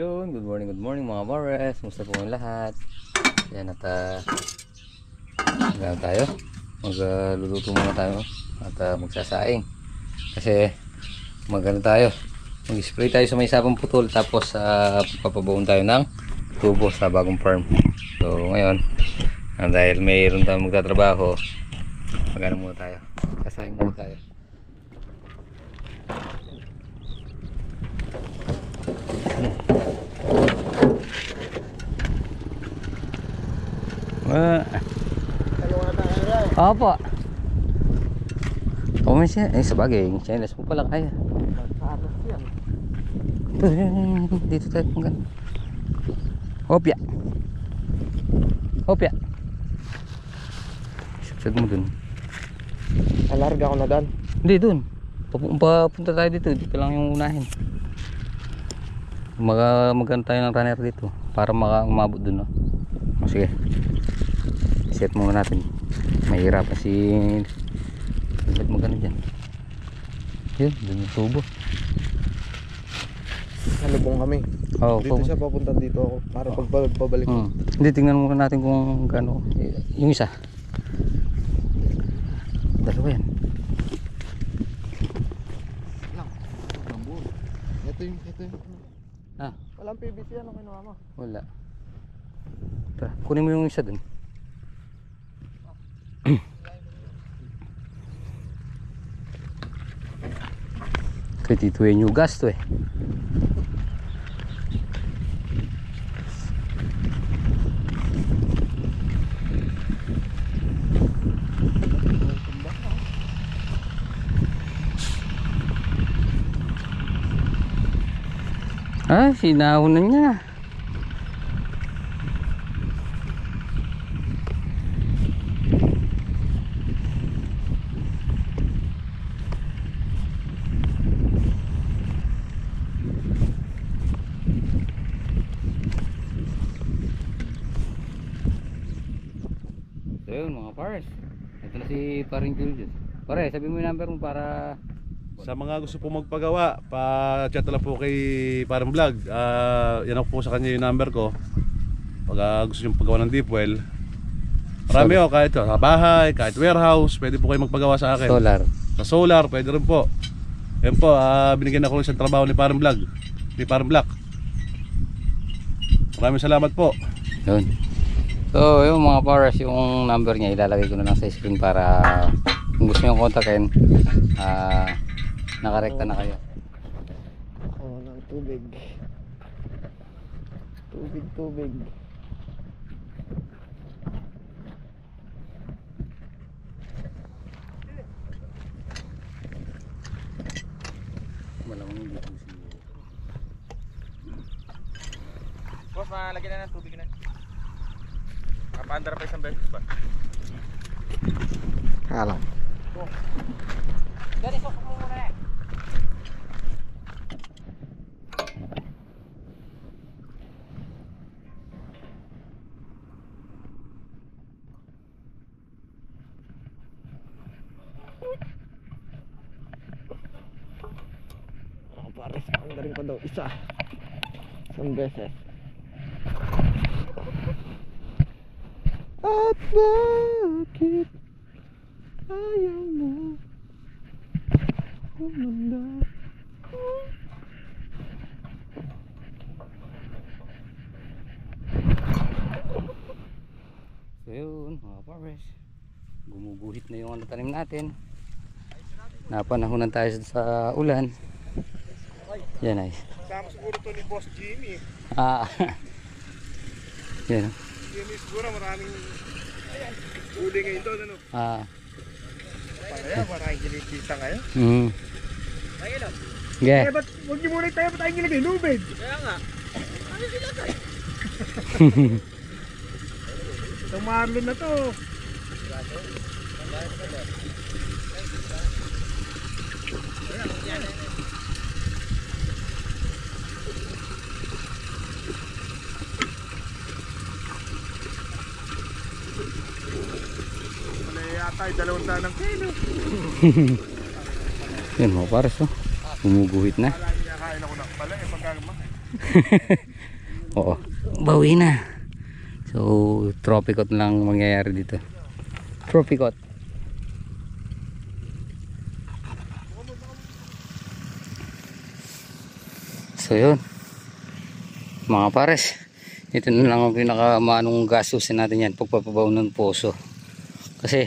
Yun, good morning mga Mores. Musta po ang lahat? Yan at gano'n tayo. Magluluto muna tayo at magsasaing. Kasi magano tayo. Mag-spray tayo sa may sabong putol tapos papabuon tayo ng tubo sa bagong farm. So ngayon, dahil mayroon tayong magtatrabaho, magano muna tayo. Sasaing muna tayo. Opo. May siya. Sabagay. Chinese mo pala kaya. Dito tayo kung gano'n. Hopya. Hopya. Sagsag mo dun. Alarga ko na dun. Hindi dun. Papunta tayo dito. Dito lang yung unahin. Magano tayo ng runner dito. Para umabot dun. No? Sige. Set muna natin. Mahirap kasi ba't magano dyan. Yun, dun yung tubo. Nalubong kami. Dito siya papunta dito ako. Para pabalik. Hindi, tingnan muna natin kung gaano. Yung isa. Dalawa yan. Ito yung walang PVC yan ang kinuha mo. Wala. Tara, kunin mo yung isa dun. Kritituin yung gasto eh. Sinahon na niya. So yun mga pares, ito na si paring Julius. Pare, sabi mo yung number mo para sa mga gusto po magpagawa, pa-chat na lang po kay Parang Vlog. Yan ako po sa kanya yung number ko. Pag gusto nyo paggawa ng deep well, marami o, kahit sa bahay, kahit warehouse, pwede po kayo magpagawa sa akin. solar. Sa solar, pwede rin po. Yan po, binigyan ako ng isang trabaho ni Parang Vlog, ni Parang Black. Maraming salamat po. Yun. So yung mga pares, yung number niya ilalagay ko na lang sa screen para kung gusto nyo kontakin, nakarekta na kayo. Oo, ng tubig. Tubig. Malamang hindi po siguro. Boss, malagyan na ng tubig na. Nakapaandar pa isang beses ba? Alam. Dali, sok mo muna eh. Pares, ang galing pa daw. Isang beses. At bakit ayaw mo umanda? So yun mga pares, gumuguhit na yung tanim natin. Napanahunan tayo sa ulan. Yan ay. Sama siguro to ni Boss Jimmy. Yan. Jimmy siguro maraming uli ngayon doon, ano? Kaya maraming kinikita ngayon. Ngayon Yeah. ba't huwag niyo muna tayo, ba't tayo nilagay? Lubid! Kaya nga. Ano nilagay? Itong marlon na to. Wala yata ay 200 ng kilo. Yan mga pares, oh. Gumuguhit na. Wala niya kain ako ng pala, pagkagama. Oo. Bawi na. So, tropicot lang mangyayari dito. Tropicot. So, yun. Mga pares. Ito na lang ang pinakamanong gastusin natin yan. Pagpapabaw ng poso. Kasi,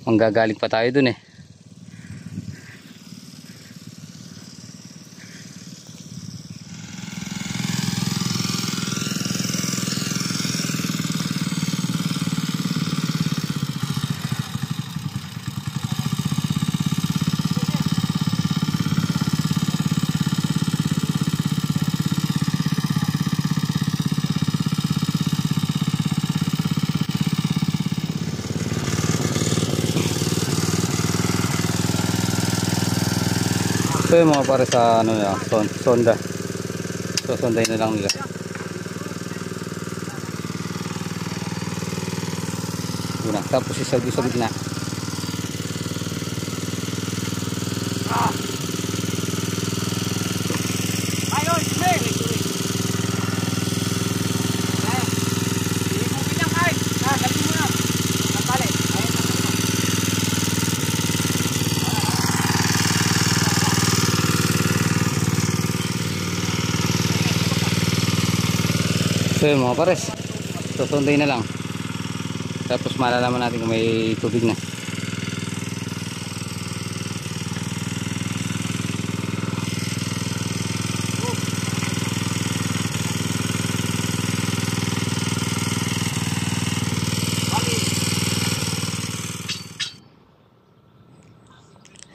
manggagaling pa tayo dun eh. So yung mga para sa ano na, sonda. So sondahin na lang nila. Yun na. Tapos isagyo sa gitna. Ayun, Jay! Galing mo na. Natali. Ayun, natali mo. So yun mga pares. So sondahin na lang. Tapos malalaman natin kung may tubig na.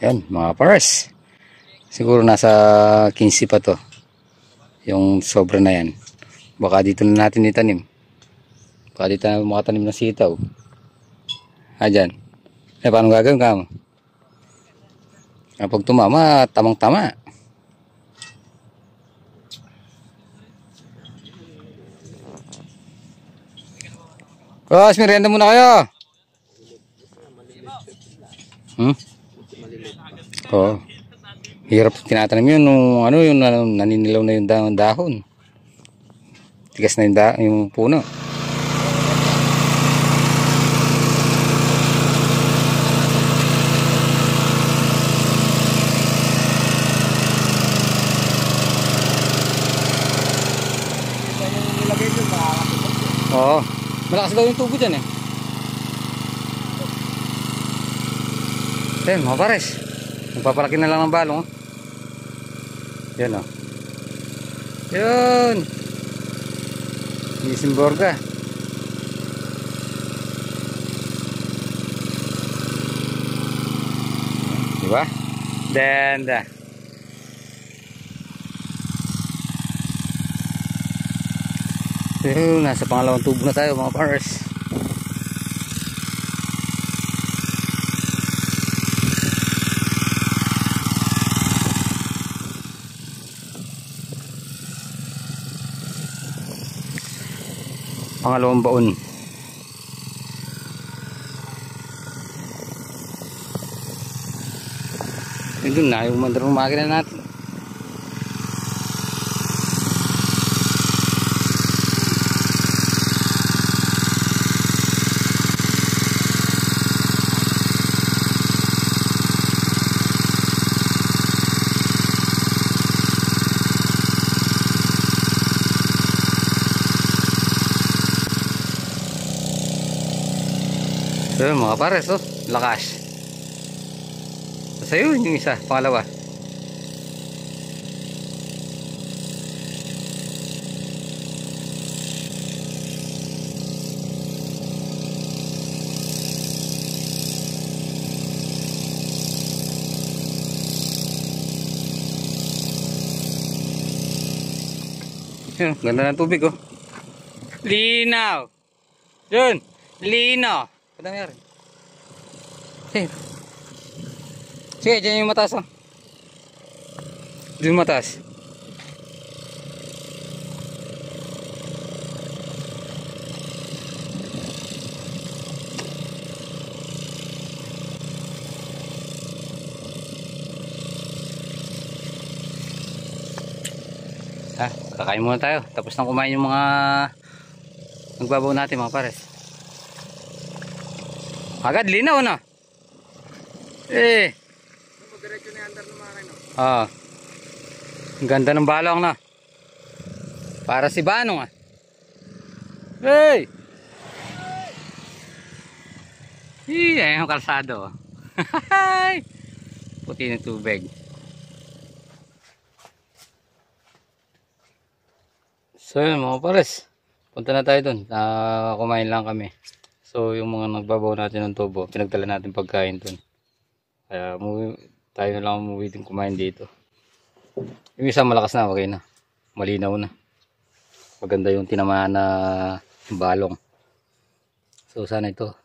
Yan mga pares. Siguro nasa 15 pa to. Yung sobra na yan. Baka dito na natin itanim. Baka dito na makatanim ng sitaw. Dyan. Paano gagawin ka mo? Kapag tumama, tamang tama. Boss, merienda muna kayo. Oo. Hirap tinatanim yun nung ano yung naninilaw na yung dahon. Tigas na yung puno. Oo. Malakas daw yung tubo dyan eh. Ayun mga pares. Magpapalaki na lang ng balong. Yan o. Yun. Isimborga. Diba? Denda. Yun, nasa pangalawang tubo na tayo mga pares. Pangalawang baon. Yun na, yung mandarong makina natin. So yun mga pares, oh, lakas. So yun yung isa, pangalawa. Yun, ganda ng tubig oh. Linaw. Yun, linaw. Padami rin. Sige. Sige, dyan yung mataas oh. Dyan yung mataas. Ha, kakain muna tayo. Tapos nang kumain yung mga nagbabaw natin mga pares. Agad linaw na. Eh. Diretso na yung andar ng mga kayo. Ah. Ang ganda ng balong na. Para si Banong ah. Hey! Ayan yung kalsado. Puti ng tubig. So yun mga pares. Punta na tayo dun. Kumain lang kami. So yung mga nagbabaw natin ng tubo, pinagdala natin pagkain dun. Kaya tayo na lang umuwi din kumain dito. Yung isa malakas na, okay na. Malinaw na. Maganda yung tinamaan na balong. So sana ito.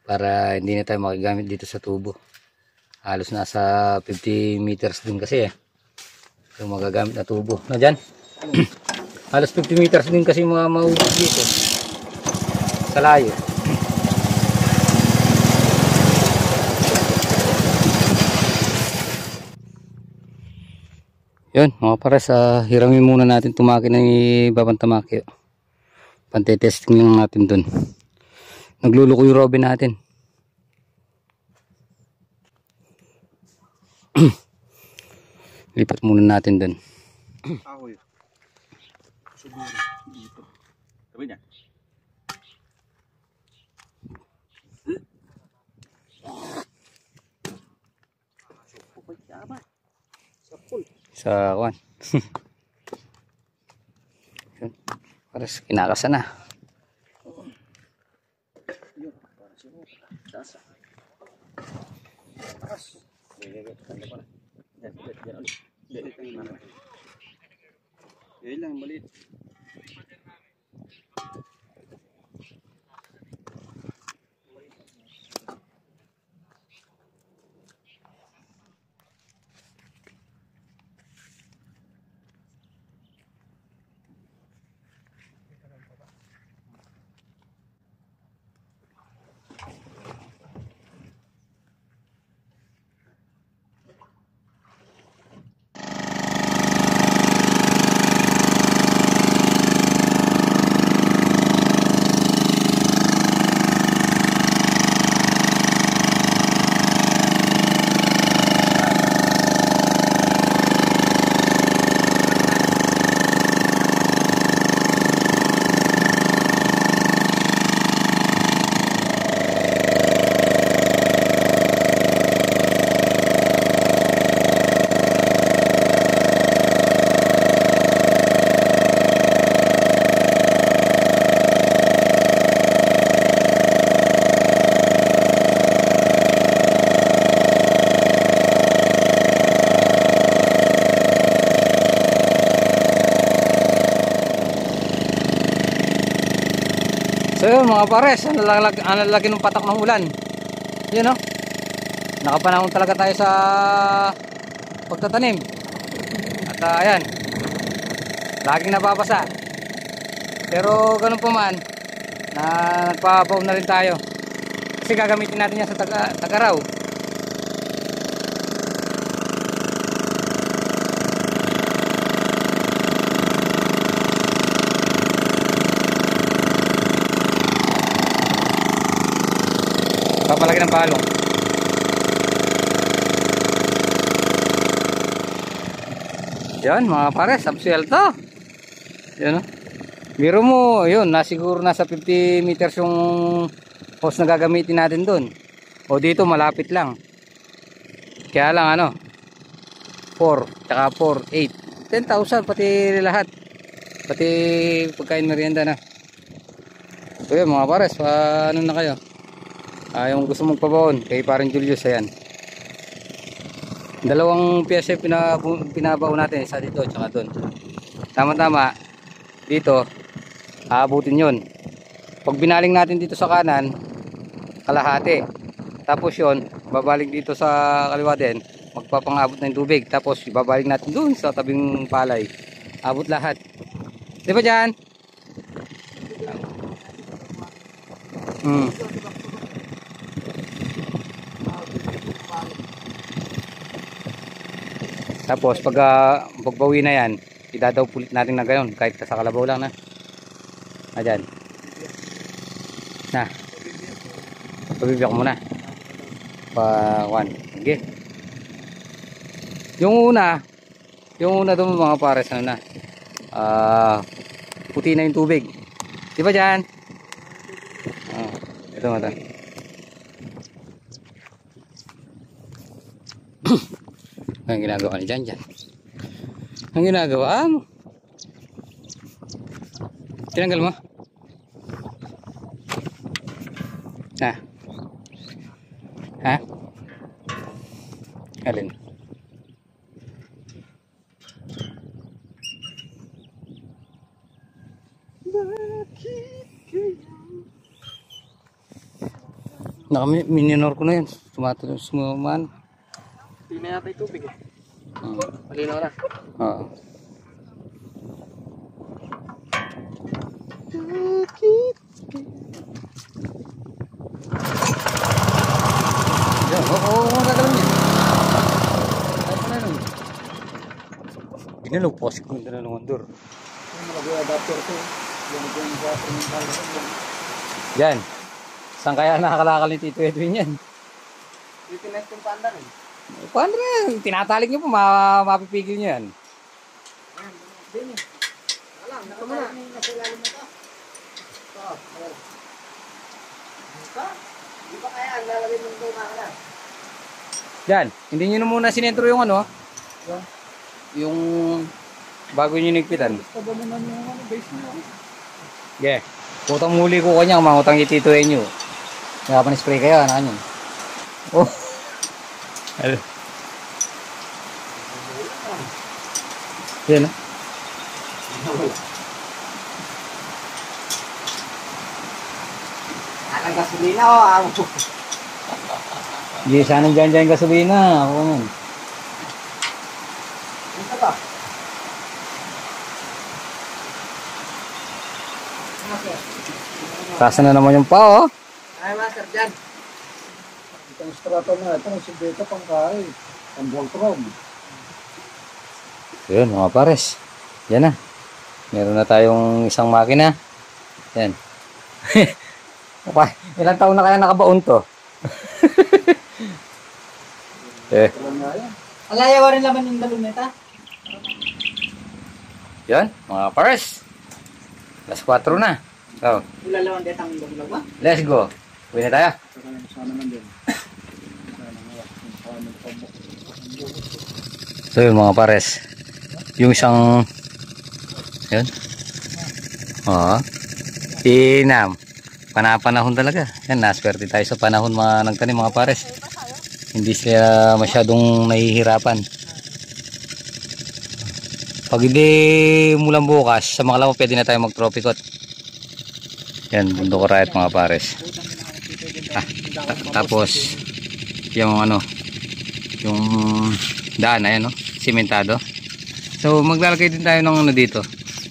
Para hindi na tayo makigamit dito sa tubo. Halos nasa 50 meters din kasi yung magagamit na tubo. Na dyan? Halos 50 meters din kasi mga maubos dito. Sa layo. Yun, mga pares, hiramin muna natin tumaki ng ibabang tamaki. Pante-testing lang natin dun. Nagluluko yung robin natin. Lipat muna natin dun. Ahoy. Siguro dito. Sabi niya. Sa kwan. Yun. Pares kinakasa na. Yan lang, maliit. So yun mga pares, ang lalaki ng patak ng ulan. Yun o. Nakapanahon talaga tayo sa pagtatanim. At ayan, laging nababasa. Pero ganun pa man, nagpapaw na rin tayo. Kasi gagamitin natin yan sa Tagaraw. Papalaki ng balong. Yan mga pares, absuelto. Yan o. Biro mo, yun, nasiguro nasa 50 meters yung hose na gagamitin natin dun. O dito malapit lang. Kaya lang ano, 4, tsaka 4, 8. 10,000 pati lahat. Pati pagkain merienda na. So yun mga pares, ano na kayo? Yung gusto mong pabawon kay parang Julius, ayan. Dalawang piyesa pinabaon natin, isa dito tsaka doon. Tama-tama dito aabutin yun. Pag binaling natin dito sa kanan, kalahati. Tapos yun, babalik dito sa kaliwa din, magpapangabot na yung tubig. Tapos babalik natin doon sa tabing palay. Abot lahat. Di ba dyan? Tapos pag pagbawi na yan, idadaw pulit natin na gayon kahit sa kalabaw lang na. Ayan. Na. Pabibiyak mo na. Pa-1. Okay. Yung una doon mga pares ano na. Puti na yung tubig. Di ba dyan? Ito nga. Ang ginagawa ni dyan. Ang ginagawa mo. Tinanggal mo. Ha? Alin? Naka-minor ko na yun. Tumatalo sumaman. Hindi na yata yung tubig eh. Malinaw na. Oo. Gagawin niya. Ay pa na nun. Binalupos ko na ng ondor. Yan. Saan kaya nakakalakal ni Tito Edwin yan? Titinest yung panda rin. Paano na? Tinatalik niyo po, mapipigil niyo yan. Alam, nakatayo na yung nasa ilalim mo ito. Di ba kaya ang lalagay mong ito na? Yan, hindi niyo na muna sinentro yung ano. Yung bago niyo nigpitan. Basta mo na yung base mo. Yeah. Putang muli ko kanya, mangutang itituin nyo. Nakapan-spray kayo, ano kanyan? Oh. Hello. Yan, Alang gasolina o. Hindi, sana dyan gasolina. Ako naman. Ito ba? Kasa na naman yung pao, oh. Ay, master dyan. Itong strato na ito, si Beta pang kari. Ang Voltron. Yun, mga pares. Yan na. Meron na tayong isang makina. Yan. Okay. Ilang taon na kaya nakabaon to? Alayawa rin laman yung dalong neta. Yan, mga pares. Alas 4 na. So, Ulalawan dito ang dalong ba? let's go. Uwi na tayo. Sana man din. So yun mga pares, yung isang yun, tinam, panahon talaga yan, naswerte tayo sa panahon mga nagtanim mga pares, hindi sila masyadong nahihirapan. Pag hindi mulang bukas sa mga lamo pwede na tayo mag tropicot. Yan, bundok riot mga pares. Tapos yung ano, yung daan ayan, no? Simentado. So maglalagay din tayo ng ano dito,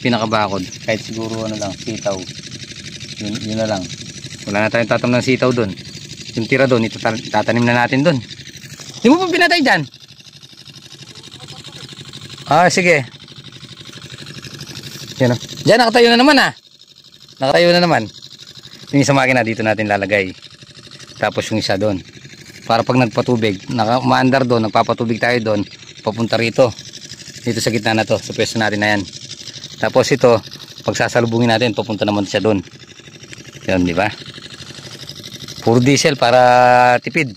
pinakabakod, kahit siguro ano lang, sitaw. Yun na lang. Wala na tayong tatam ng sitaw doon. Yung tira doon, tatanim na natin doon. Di mo pa pinatay dyan? Sige. Yan, no? Dyan nakatayo na naman, nakatayo na naman. Yung isang makina dito natin lalagay, tapos yung isa doon, para pag nagpatubig, maandar doon, nagpapatubig tayo doon, papunta rito, dito sa gitna na to, sa pwesto natin na yan. Tapos ito, pag sasalubungin natin, papunta naman siya doon. Yan, di ba? Puro diesel para tipid.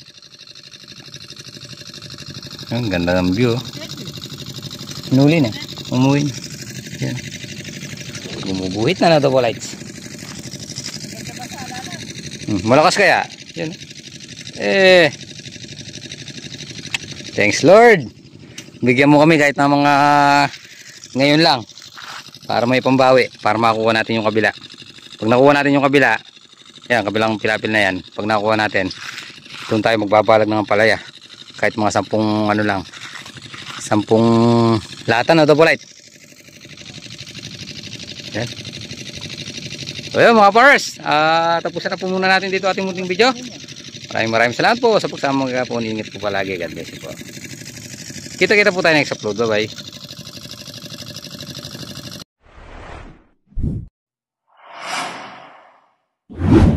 Ang ganda ng view. Inuli na, umuwi na. Yan. Gumuguhit na double lights. Malakas kaya? Yan. Thanks Lord. Bigyan mo kami kahit na mga ngayon lang, para may pambawi, para makuha natin yung kabila. Pag nakuha natin yung kabila, yan, kabilang pilapil na yan, pag nakuha natin, doon tayo magbabalag ng palaya. Kahit mga 10 ano lang, 10 lata na double light. Yan. So yun mga pars, tapusin na po muna natin dito ating munting video. Maraming salamat po sa pagsama mga po. Ingat po palagi. God bless you po. Kita po tayo next upload. Bye bye. Bye.